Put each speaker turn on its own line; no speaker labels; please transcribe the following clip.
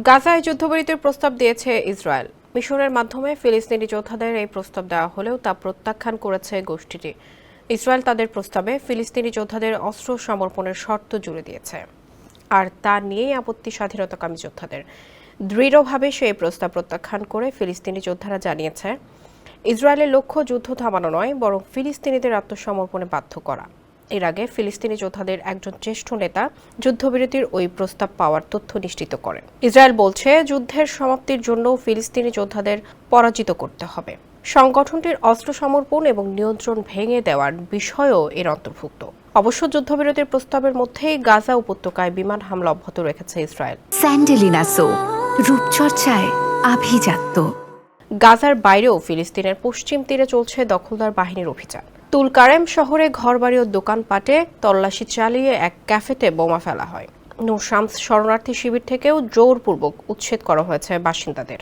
গাজায় যুদ্ধবিরতির প্রস্তাব দিয়েছে ইসরায়েল। মিশরের মাধ্যমে ফিলিস্তিনি যোদ্ধাদের এই প্রস্তাব দেওয়া হলেও তা প্রত্যাখ্যান করেছে গোষ্ঠীটি। ইসরায়েল তাদের প্রস্তাবে ফিলিস্তিনি যোদ্ধাদের অস্ত্র সমর্পণের শর্ত জুড়ে দিয়েছে, আর তা নিয়েই আপত্তি স্বাধীনতাকামী যোদ্ধাদের। দৃঢ়ভাবে সেই প্রস্তাব প্রত্যাখ্যান করে ফিলিস্তিনি যোদ্ধারা জানিয়েছে, ইসরায়েলের লক্ষ্য যুদ্ধ থামানো নয়, বরং ফিলিস্তিনিদের আত্মসমর্পণে বাধ্য করা। এর আগে ফিলিস্তিনি যোদ্ধাদের একজন জ্যেষ্ঠ নেতা যুদ্ধবিরতির ওই প্রস্তাব পাওয়ার তথ্য নিশ্চিত করেন। ইসরায়েল বলছে, যুদ্ধের সমাপ্তির জন্য ফিলিস্তিনি যোদ্ধাদের পরাজিত করতে হবে। সংগঠনটির অস্ত্র সমর্পণ এবং নিয়ন্ত্রণ ভেঙে দেওয়ার বিষয়ও এর অন্তর্ভুক্ত। অবশ্য যুদ্ধবিরতির প্রস্তাবের মধ্যেই গাজা উপত্যকায় বিমান হামলা অব্যাহত রেখেছে ইসরায়েল।
স্যান্ডেলিনা সো, রূপচর্চায় আভিজাত্য।
গাজার বাইরেও ফিলিস্তিনের পশ্চিম তীরে চলছে দখলদার বাহিনীর অভিযান। তুলকারেম শহরে ঘরবাড়ি ও দোকানপাটে তল্লাশি চালিয়ে এক ক্যাফেতে বোমা ফেলা হয়। নূর শামস শরণার্থী শিবির থেকেও জোরপূর্বক উচ্ছেদ করা হয়েছে বাসিন্দাদের।